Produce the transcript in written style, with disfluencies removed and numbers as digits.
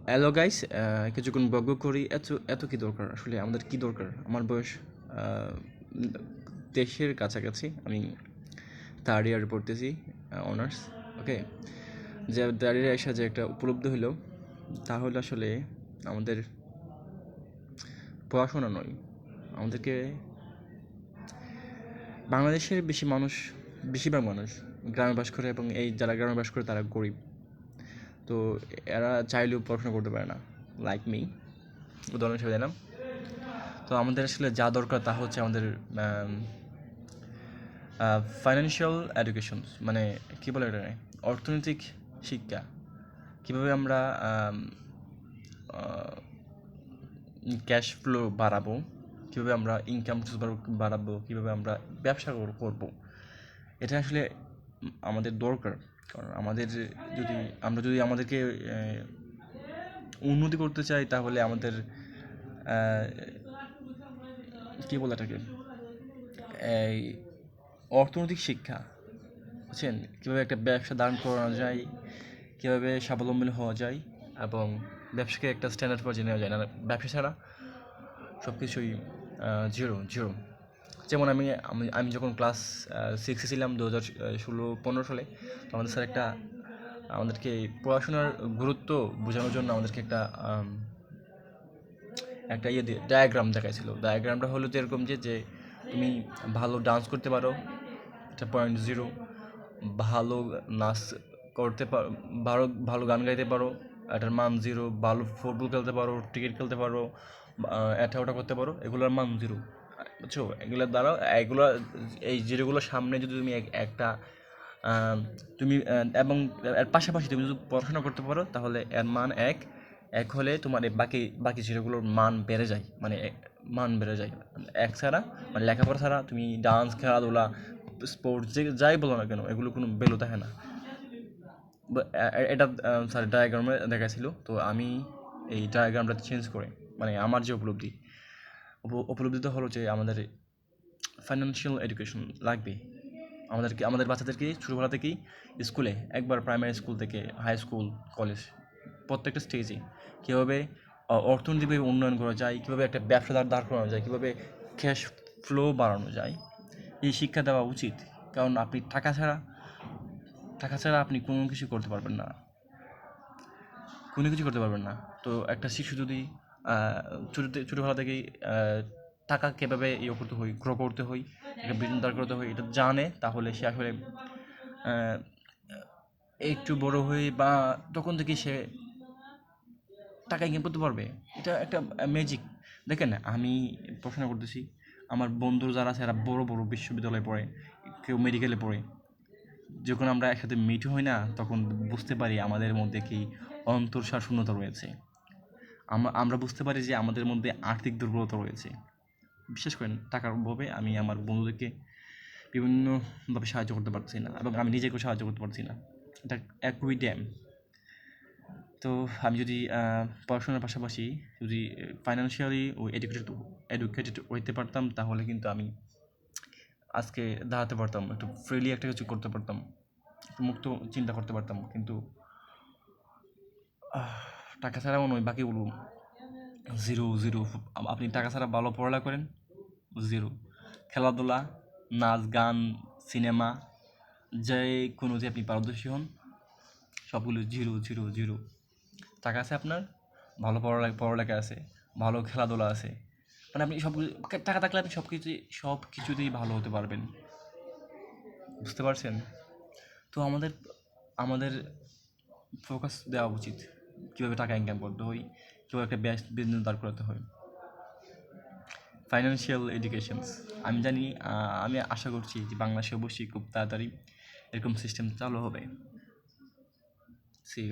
Hello guys, কিছুক্ষণ বকবক করি। এত এত কী দরকার আসলে? আমাদের কী দরকার? আমার বয়স দেশের কাছাকাছি। আমি থার্ড ইয়ারে পড়তেছি, অনার্স। ওকে, যে থার্ড ইয়ারে এসে যে একটা উপলব্ধি হলো, তা হলো আসলে আমাদের পড়াশোনা নয়, আমাদেরকে বাংলাদেশের বেশিরভাগ মানুষ গ্রামে বাস করে, এবং এই যারা গ্রামে বাস করে তারা গরিব। তো এরা চাইলেও পড়াশোনা করতে পারে না, লাইক মি, উদাহরণ হিসেবে দিলাম। তো আমাদের আসলে যা দরকার তা হচ্ছে আমাদের ফাইন্যান্সিয়াল এডুকেশন, মানে কী বলে এটা, অর্থনৈতিক শিক্ষা। কীভাবে আমরা ক্যাশ ফ্লো বাড়াবো, কীভাবে আমরা ইনকাম বাড়াবো, কীভাবে আমরা ব্যবসা করবো, এটা আসলে আমাদের দরকার। কারণ যদি আমাদেরকে উন্নতি করতে চাই, তাহলে আমাদের কী বলে এটাকে, এই অর্থনৈতিক শিক্ষা, বুঝছেন? কীভাবে একটা ব্যবসা দাঁড় করানো যায়, কীভাবে স্বাবলম্বী হওয়া যায়, এবং ব্যবসাকে একটা স্ট্যান্ডার্ড পর্যায়ে নেওয়া যায় না। ব্যবসা ছাড়া সব কিছুই জিরো জিরো। যেমন আমি যখন ক্লাস 6-এ ছিলাম, 2016-15 সালে, তো আমাদের স্যার আমাদেরকে পড়াশোনার গুরুত্ব বোঝানোর জন্য আমাদেরকে একটা ডায়াগ্রাম দেখাইছিল। ডায়াগ্রামটা হলো তো এরকম যে তুমি ভালো ডান্স করতে পারো, এটা 0.0, ভালো নাচ করতে পারো, ভালো গান গাইতে পারো, এটার মান 0, ভালো ফুটবল খেলতে পারো, ক্রিকেট খেলতে পারো, এটা ওটা করতে পারো, এগুলোর মান 0। বুঝছো? এই জিরোগুলোর সামনে যদি তুমি একটা তুমি এবং এর পাশাপাশি তুমি যদি পড়াশোনা করতে পারো, তাহলে এর মান 1 হলে তোমার বাকি বাকি জিরোগুলোর মান বেড়ে যায়, মানে মান বেড়ে যায়। 1 ছাড়া, মানে লেখাপড়া ছাড়া তুমি ডান্স, খেলাধুলা, স্পোর্টস যাই বলো না কেন, এগুলো কোনো ভ্যালু থাকে না। এটা স্যার ডায়াগ্রামে দেখাছিল। তো আমি এই ডায়াগ্রামটা চেঞ্জ করে, মানে আমার যে উপলব্ধিটা হলো যে আমাদের ফাইন্যান্সিয়াল এডুকেশন লাগবে। আমাদের বাচ্চাদেরকে ছোটোবেলা থেকেই স্কুলে, একবার প্রাইমারি স্কুল থেকে হাই স্কুল, কলেজ, প্রত্যেকটা স্টেজে কীভাবে অর্থনৈতিকভাবে উন্নয়ন করা যায়, কীভাবে একটা ব্যবসা দাঁড় করানো যায়, কীভাবে ক্যাশ ফ্লো বাড়ানো যায়, এই শিক্ষা দেওয়া উচিত। কারণ আপনি টাকা ছাড়া আপনি কোনো কিছু করতে পারবেন না। তো একটা শিশু যদি ছোটোবেলা থেকেই টাকা কীভাবে করতে হয়, গ্রো করতে হয়, একটা বিজনেস দাঁড় করতে হয়, এটা জানে, তাহলে সে আসলে একটু বড় হয়ে বা তখন থেকে সে টাকা ইনকাম করতে পারবে। এটা একটা ম্যাজিক। দেখেন, আমি পড়াশোনা করতেছি, আমার বন্ধু যারা আছে এরা বড় বড় বিশ্ববিদ্যালয়ে পড়ে, কেউ মেডিকেলে পড়ে। যখন আমরা একসাথে মিট হই না, তখন বুঝতে পারি আমাদের মধ্যে কি অন্তর্সার শূন্যতা রয়েছে। আমরা বুঝতে পারি যে আমাদের মধ্যে আর্থিক দুর্বলতা রয়েছে। বিশেষ করে টাকার অভাবে আমি আমার বন্ধুদেরকে বিভিন্নভাবে সাহায্য করতে পারছি না, এবং আমি নিজেকেও সাহায্য করতে পারছি না। এটা একই ড্যাম। তো আমি যদি পড়াশোনার পাশাপাশি যদি ফাইন্যান্সিয়ালি ও এডুকেটেড হইতে পারতাম, তাহলে কিন্তু আমি আজকে দাঁড়াতে পারতাম, একটু ফ্রিলি একটা কিছু করতে পারতাম, একটু মুক্ত চিন্তা করতে পারতাম। কিন্তু টাকা ছাড়াও নয়, বাকি বলুন জিরো জিরো। আপনি টাকা ছাড়া ভালো পড়ালেখা করেন, জিরো। খেলাধুলা, নাচ গান, সিনেমা, যে কোনোতে আপনি পারদর্শী হন, সবগুলো জিরো জিরো জিরো। টাকা আছে আপনার, ভালো পড়ালেখা আছে, ভালো খেলাধুলা আছে, মানে আপনি টাকা থাকলে আপনি সব কিছুতেই ভালো হতে পারবেন। বুঝতে পারছেন? তো আমাদের ফোকাস দেওয়া উচিত কীভাবে টাকা ইনকাম করতে হয়, কীভাবে একটা বিজনেস দাঁড় করাতে হয়। ফাইন্যান্সিয়াল এডুকেশনস, আমি আশা করছি যে বাংলাদেশে অবশ্যই খুব তাড়াতাড়ি এরকম সিস্টেম চালু হবে। সি